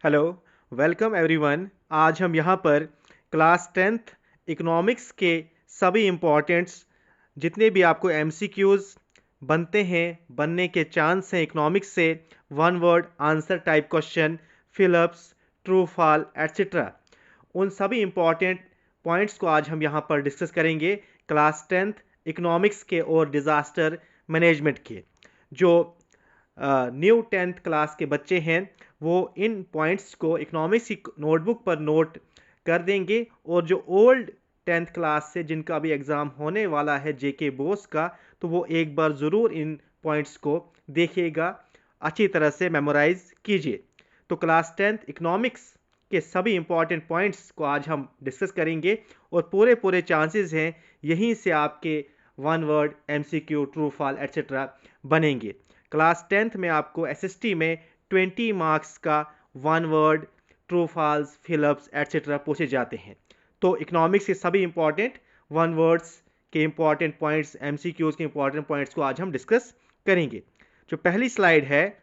Hello, welcome everyone. आज हम यहाँ पर क्लास 10th इकोनॉमिक्स के सभी इम्पॉर्टेंट्स जितने भी आपको एमसीक्यूज़ बनते हैं, बनने के चांस हैं इकोनॉमिक्स से, one word answer type question, fill-ups, true false etcetera, उन सभी इम्पॉर्टेंट पॉइंट्स को आज हम यहाँ पर डिस्कस करेंगे क्लास 10th इकोनॉमिक्स के और डिज़ास्टर मैनेजमेंट के। जो न्यू 10th क्लास के बच्चे हैं वो इन पॉइंट्स को इकोनॉमिक्स की नोटबुक पर नोट कर देंगे, और जो ओल्ड 10th क्लास से जिनका भी एग्ज़ाम होने वाला है जेके बोस का, तो वो एक बार ज़रूर इन पॉइंट्स को देखिएगा, अच्छी तरह से मेमोराइज कीजिए। तो क्लास 10th इकोनॉमिक्स के सभी इंपॉर्टेंट पॉइंट्स को आज हम डिस्कस करेंगे, और पूरे पूरे चांसेस हैं यहीं से आपके one word MCQ, true false etcetera बनेंगे। क्लास 10th में आपको एसएसटी में 20 मार्क्स का one word, true false, fill ups etcetera पूछे जाते हैं। तो इकोनॉमिक्स के सभी इंपॉर्टेंट वन वर्ड्स के इंपॉर्टेंट पॉइंट्स, एमसीक्यूज के इंपॉर्टेंट पॉइंट्स को आज हम डिस्कस करेंगे। जो पहली स्लाइड है,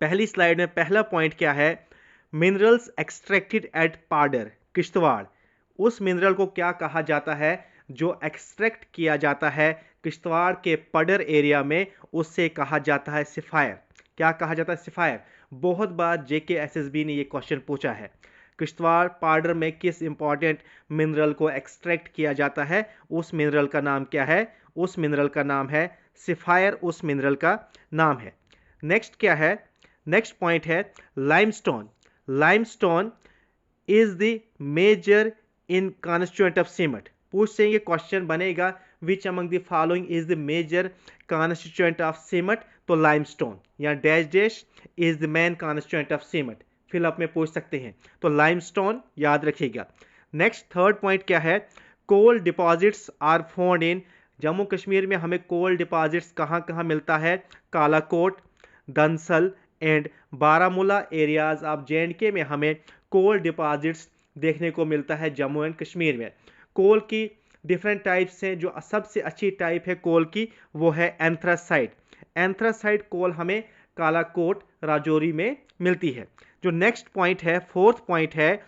पहली स्लाइड में पहला पॉइंट क्या है? Minerals extracted at Padar, Kishtwar. उस मिनरल को क्या कहा जाता है जो एक्सट्रैक्ट किया जाता है किश्तवाड़ के पडर एरिया में? उससे कहा जाता है सिफायर। क्या कहा जाता है? सिफायर। बहुत बार जेके एसएसबी ने ये क्वेश्चन पूछा है, किश्तवाड़ पाडर में किस इंपॉर्टेंट मिनरल को एक्सट्रैक्ट किया जाता है? उस मिनरल का नाम क्या है? उस मिनरल का नाम है सिफायर, उस मिनरल का नाम है। नेक्स्ट क्या है? नेक्स्ट पॉइंट है limestone. Limestone is the major in constituent of cement. पूछ देंगे, क्वेश्चन बनेगा which among the following is the major constituent of cement? तो लाइमस्टोन या dash dash is the main constituent of cement, fill up में पूछ सकते हैं। तो लाइमस्टोन याद रखिएगा। नेक्स्ट थर्ड पॉइंट क्या है? Coal deposits are found in Jammu Kashmir में हमें कोल डिपॉजिट्स कहाँ कहाँ मिलता है? Kalakot, Dansal and Baramulla areas of J में हमें कोल डिपॉजिट्स देखने को मिलता है जम्मू एंड कश्मीर में। कोल की डिफरेंट टाइप्स हैं, जो सबसे अच्छी टाइप है कोल की वो है एंथ्रासाइट। एंथ्रासाइट कोल हमें कालाकोट, राजौरी में मिलती है। जो नेक्स्ट पॉइंट है, फोर्थ पॉइंट है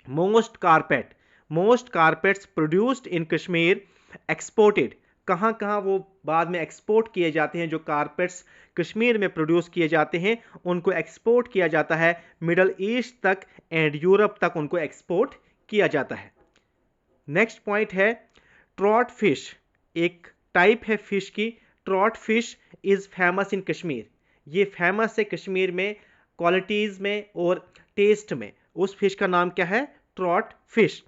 most carpet. Most carpets produced in Kashmir exported. कहाँ कहाँ वो बाद में एक्सपोर्ट किए जाते हैं? जो कारपेट्स कश्मीर में प्रोड्यूस किए जाते हैं उनको एक्सपोर्ट किया जाता है मिडल ईस्ट तक एंड यूरोप तक, उनको एक्सपोर्ट किया जाता है। नेक्स्ट पॉइंट है ट्रॉट फिश। एक टाइप है फिश की, trout fish is famous in Kashmir. ये फेमस है कश्मीर में क्वालिटीज में और टेस्ट में। उस फिश का नाम क्या है? Trout fish.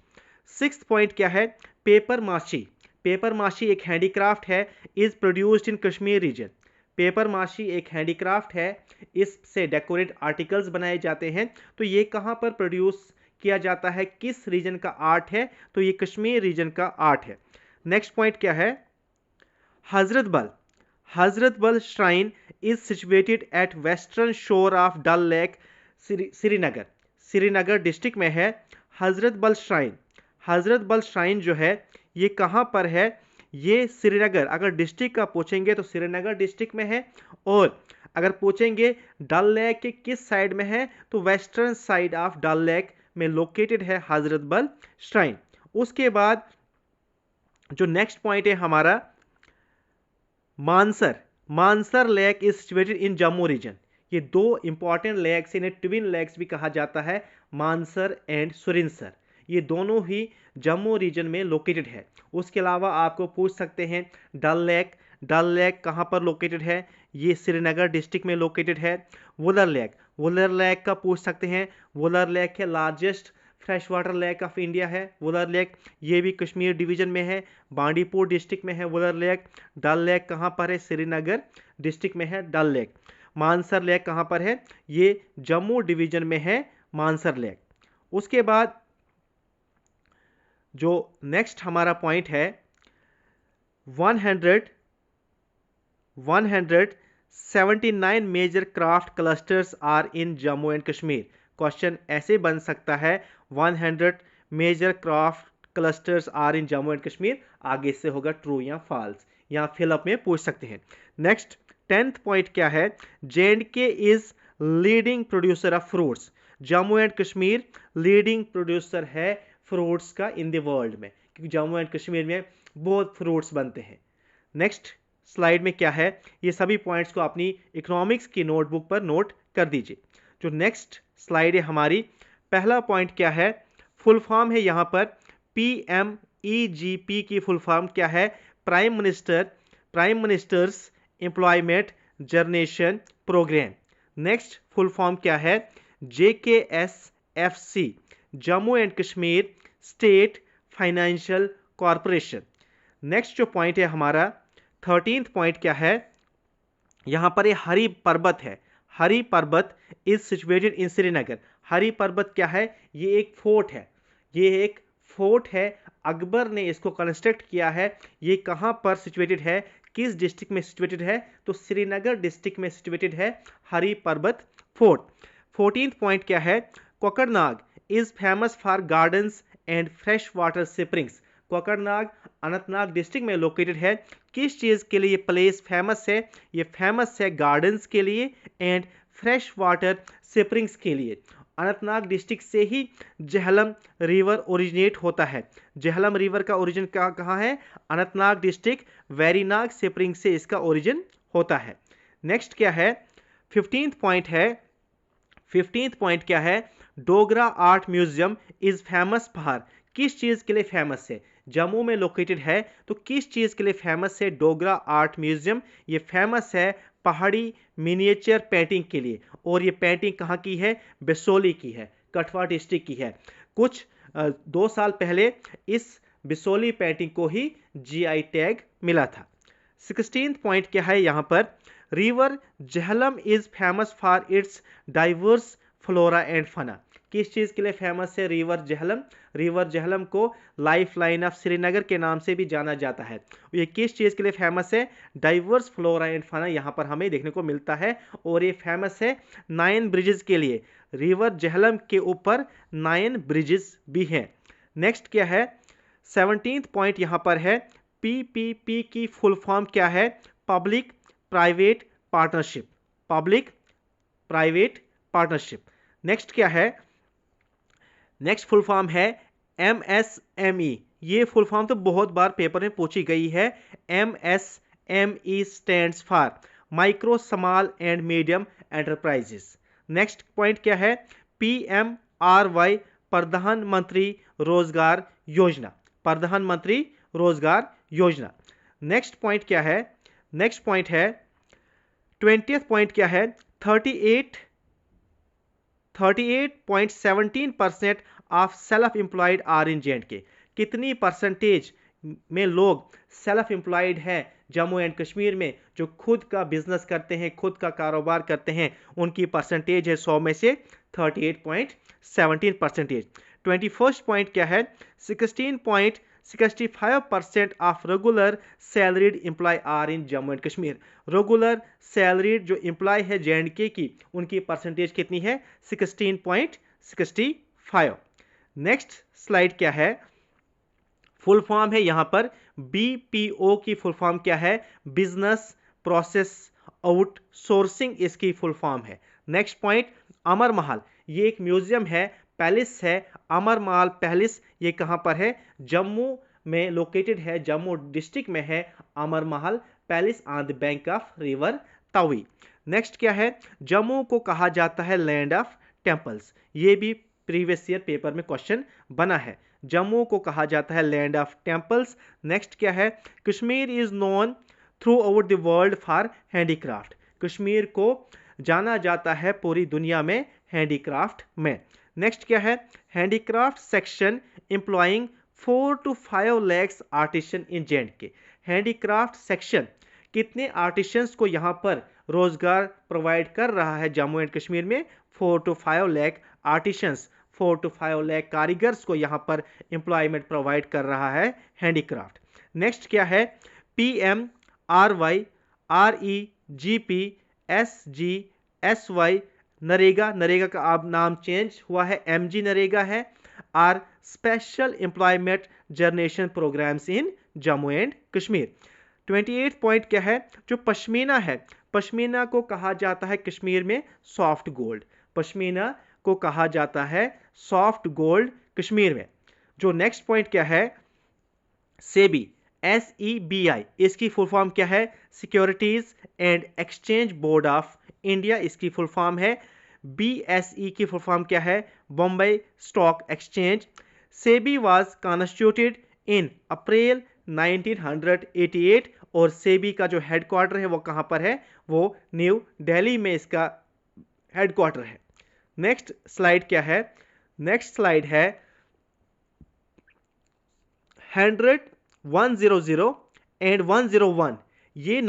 सिक्स्थ पॉइंट क्या है? पेपर माशी। पेपर माशी एक हैंडीक्राफ्ट है, is produced in Kashmir region. Papier mache एक हैंडीक्राफ्ट है, इससे डेकोरेट आर्टिकल्स बनाए जाते हैं। तो ये कहाँ पर प्रोड्यूस किया जाता है? किस रीजन का आर्ट है? तो ये कश्मीर रीजन का आर्ट है। नेक्स्ट पॉइंट क्या है? Hazratbal. Hazratbal shrine is situated at western shore of Dal lake, Srinagar. Srinagar district में है हजरत बल श्राइन। हजरत बल श्राइन जो है ये कहाँ पर है? ये श्रीनगर, अगर डिस्ट्रिक्ट का पूछेंगे तो श्रीनगर डिस्ट्रिक्ट में है, और अगर पूछेंगे डल लेक के किस साइड में है तो western side of Dal lake में लोकेटेड है हजरत बल श्राइन। उसके बाद जो नेक्स्ट पॉइंट है हमारा Mansar. Mansar lake is situated in Jammu region. ये दो इंपॉर्टेंट लेक्स, इन्हें ट्विन लेक्स भी कहा जाता है, मानसर एंड सुरिनसर। ये दोनों ही जम्मू रीजन में लोकेटेड है। उसके अलावा आपको पूछ सकते हैं डल लेक। डल लेक कहाँ पर लोकेटेड है? ये श्रीनगर डिस्ट्रिक्ट में लोकेटेड है। वुलर लेक, वुलर लेक का पूछ सकते हैं। वुलर लेक है largest fresh water lake of India है वुलर लेक, ये भी कश्मीर डिवीजन में है, बांडीपुर डिस्ट्रिक्ट में है वुलर लेक। डल लेक कहाँ पर है? श्रीनगर डिस्ट्रिक्ट में है डल लेक। मानसर लेक कहाँ पर है? ये जम्मू डिवीजन में है मानसर लेक। उसके बाद जो नेक्स्ट हमारा पॉइंट है 179 major craft clusters are in Jammu and Kashmir. Question ऐसे बन सकता है 100 major craft clusters are in Jammu and Kashmir, आगे से होगा ट्रू या फॉल्स, या फिलअप में पूछ सकते हैं। नेक्स्ट 10th पॉइंट क्या है? J&K is leading producer of fruits. Jammu and Kashmir leading producer है फ्रूट्स का इन द वर्ल्ड में, क्योंकि जम्मू एंड कश्मीर में बहुत फ्रूट्स बनते हैं। नेक्स्ट स्लाइड में क्या है, ये सभी पॉइंट्स को अपनी इकोनॉमिक्स की नोटबुक पर नोट कर दीजिए। जो नेक्स्ट स्लाइड है हमारी, पहला पॉइंट क्या है, फुल फॉर्म है यहाँ पर PMEGP की फुल फॉर्म क्या है, prime ministers employment generation programme. Next full form क्या है, JKSFC Jammu and Kashmir state financial corporation. Next जो पॉइंट है हमारा 13th पॉइंट क्या है, यहाँ पर ये हरी पर्वत है, हरी पर्वत इज सिचुएटेड इन श्रीनगर। हरी पर्वत क्या है, ये एक फोर्ट है, ये एक फोर्ट है, अकबर ने इसको कंस्ट्रक्ट किया है। ये कहाँ पर सिचुएटेड है, किस डिस्ट्रिक्ट में सिचुएटेड है, तो श्रीनगर डिस्ट्रिक्ट में सिचुएटेड है हरी पर्वत फोर्ट। 14th पॉइंट क्या है, Kokernag is famous for gardens and fresh water springs. Kokernag Anantnag district में लोकेटेड है। किस चीज़ के लिए ये प्लेस फेमस है, ये फेमस है गार्डन्स के लिए एंड फ्रेश वाटर स्प्रिंग्स के लिए। अनंतनाग डिस्ट्रिक्ट से ही झेलम रिवर ओरिजिनेट होता है। झेलम रिवर का ओरिजिन कहाँ है, अनंतनाग डिस्ट्रिक्ट वेरीनाग स्प्रिंग से इसका ओरिजिन होता है। नेक्स्ट क्या है, 15th पॉइंट है, 15th पॉइंट क्या है, Dogra art museum is famous for, किस चीज़ के लिए फेमस है, जम्मू में लोकेटेड है तो किस चीज़ के लिए फेमस है डोगरा आर्ट म्यूजियम, ये फेमस है पहाड़ी मिनिएचर पेंटिंग के लिए। और ये पेंटिंग कहाँ की है, बिसोली की है, कठवा डिस्ट्रिक्ट की है। कुछ 2 साल पहले इस बिसोली पेंटिंग को ही GI टैग मिला था। 16th पॉइंट क्या है यहाँ पर, river Jhelum is famous for its diverse flora and fauna. किस चीज़ के लिए फेमस है रिवर झेलम, रिवर झेलम को लाइफ लाइन ऑफ श्रीनगर के नाम से भी जाना जाता है। ये किस चीज़ के लिए फेमस है, डाइवर्स फ्लोरा एंड फाना यहाँ पर हमें देखने को मिलता है। और ये फेमस है 9 ब्रिजेस के लिए, रिवर झेलम के ऊपर 9 ब्रिजेस भी हैं। नेक्स्ट क्या है, 17th पॉइंट यहाँ पर है, PPP की फुल फॉर्म क्या है, public private partnership, public private partnership. Next क्या है, नेक्स्ट फुल फॉर्म है MSME। ये फुल फॉर्म तो बहुत बार पेपर में पूछी गई है। MSME stands for micro small and medium enterprises. Next point क्या है, PMRY प्रधानमंत्री रोजगार योजना, प्रधानमंत्री रोजगार योजना। नेक्स्ट पॉइंट क्या है, नेक्स्ट पॉइंट है 20th पॉइंट क्या है, 38.17% of self employed are in J&K। कितनी परसेंटेज में लोग सेल्फ एम्प्लॉयड हैं जम्मू एंड कश्मीर में, जो खुद का बिजनेस करते हैं, खुद का कारोबार करते हैं, उनकी परसेंटेज है 100 में से 38.17%। 21st पॉइंट क्या है, 16.65% of regular salaried employ are in Jammu and Kashmir. Regular salaried जो एम्प्लॉय है J&K की, उनकी परसेंटेज कितनी है, 16.65। नेक्स्ट स्लाइड क्या है, फुल फॉर्म है यहाँ पर BPO की फुल फॉर्म क्या है, बिजनेस प्रोसेस आउटसोर्सिंग इसकी फुल फॉर्म है। नेक्स्ट पॉइंट, अमर महल, ये एक म्यूजियम है, पैलेस है, अमर महल पैलेस, ये कहाँ पर है, जम्मू में लोकेटेड है, जम्मू डिस्ट्रिक्ट में है अमर महल palace on the bank of river Tawi. Next क्या है, जम्मू को कहा जाता है लैंड ऑफ टेम्पल्स, ये भी प्रीवियस ईयर पेपर में क्वेश्चन बना है, जम्मू को कहा जाता है लैंड ऑफ टेम्पल्स। नेक्स्ट क्या है, Kashmir is known through out the world for handicraft, Kashmir को जाना जाता है पूरी दुनिया में हैंडीक्राफ्ट में। नेक्स्ट क्या है, handicraft section employing 4 to 5 lakhs artisan in J&K। Handicraft section कितने आर्टिशंस को यहाँ पर रोजगार प्रोवाइड कर रहा है जम्मू एंड कश्मीर में, 4 to 5 lakh artisans, 4 to 5 lakh कारीगर्स को यहाँ पर एम्प्लॉयमेंट प्रोवाइड कर रहा है हैंडीक्राफ्ट। नेक्स्ट क्या है, PMRY REGP SGSY NREGA, NREGA का अब नाम चेंज हुआ है, MG नरेगा है, are special employment generation programmes in Jammu and Kashmir. 28 point क्या है, जो पश्मीना है, पश्मीना को कहा जाता है कश्मीर में सॉफ्ट गोल्ड, पश्मीना को कहा जाता है सॉफ्ट गोल्ड कश्मीर में। जो नेक्स्ट पॉइंट क्या है, सेबी, SEBI, इसकी फुल फॉर्म क्या है, securities and exchange board of India, इसकी फुल फॉर्म है। BSE की फुल फॉर्म क्या है, Bombay stock exchange. SEBI was constituted in April 1988 और सेबी का जो हेडक्वार्टर है वो कहां पर है, वो न्यू दिल्ली में इसका हेडक्वार्टर है। नेक्स्ट स्लाइड क्या है, नेक्स्ट स्लाइड है 100, 100 एंड 101। ये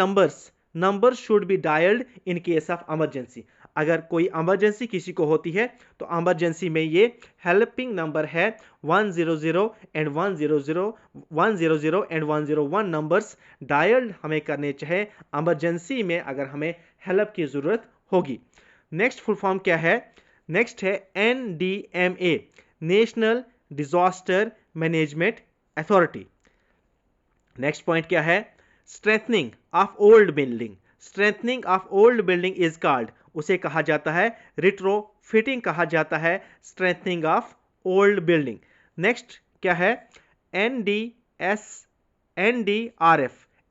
number should be dialled in case of emergency. अगर कोई इमरजेंसी किसी को होती है तो इमरजेंसी में ये हेल्पिंग नंबर है 100 एंड 100 एंड 101 नंबर्स डायल्ड हमें करने चाहिए इमरजेंसी में अगर हमें हेल्प की ज़रूरत होगी। नेक्स्ट फुल फॉर्म क्या है, नेक्स्ट है NDMA, national disaster management authority. Next point क्या है, strengthening of old building, strengthening of old building is called, उसे कहा जाता है रिट्रोफिटिंग कहा जाता है, strengthening of old building. Next क्या है, NDRF,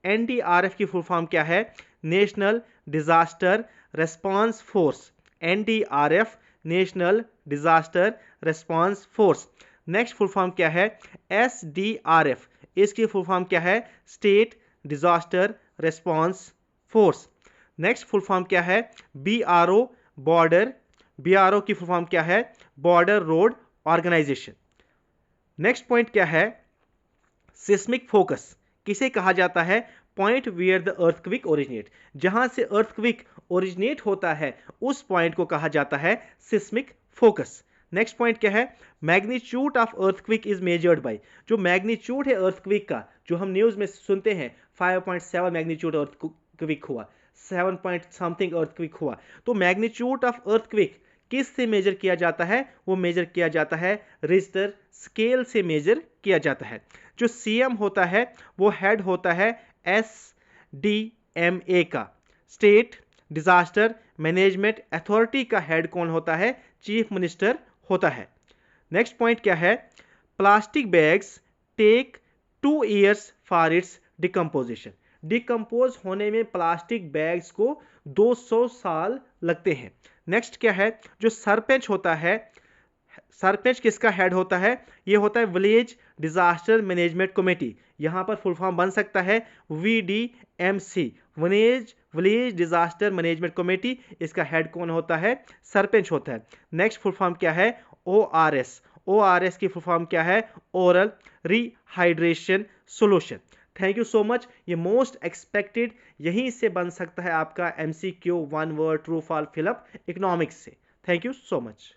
NDRF की फुल फॉर्म क्या है, national disaster response force, NDRF national disaster response force. Next full form क्या है, SDRF, इसकी फुल फॉर्म क्या है, state disaster response force. Next full form क्या है, BRO, बॉर्डर, BRO की फुल फॉर्म क्या है, border road organisation. Next point क्या है, सिस्मिक फोकस, किसे कहा जाता है, point where the earthquake originate, जहां से अर्थक्वेक ओरिजिनेट होता है उस पॉइंट को कहा जाता है सिस्मिक फोकस। नेक्स्ट पॉइंट क्या है, magnitude of earthquake is measured by, जो मैग्नीट्यूड है अर्थक्वेक का, जो हम न्यूज में सुनते हैं 5.7 मैग्नीट्यूड अर्थक्वेक हुआ, 7 पॉइंट समथिंग अर्थक्वेक हुआ, तो मैग्नीट्यूड ऑफ अर्थक्वेक किस से मेजर किया जाता है, वो मेजर किया जाता है रिश्टर स्केल से मेजर किया जाता है। जो CM होता है वो हेड होता है SDMA का, स्टेट डिजास्टर मैनेजमेंट अथॉरिटी का हेड कौन होता है, चीफ मिनिस्टर होता है। नेक्स्ट पॉइंट क्या है, plastic bags take 2 years for its decomposition, decompose होने में प्लास्टिक बैग्स को 200 साल लगते हैं। नेक्स्ट क्या है, जो सरपंच होता है, सरपंच किसका हेड होता है, ये होता है विलेज डिजास्टर मैनेजमेंट कमेटी, यहां पर फुल फॉर्म बन सकता है VDMC, village disaster management committee, इसका हेड कौन होता है, सरपंच होता है। नेक्स्ट फुल फॉर्म क्या है, ORS की फुल फॉर्म क्या है, oral rehydration solution. Thank you so much. ये मोस्ट एक्सपेक्टेड यहीं से बन सकता है आपका MCQ 1 word true false fill up economics से। Thank you so much.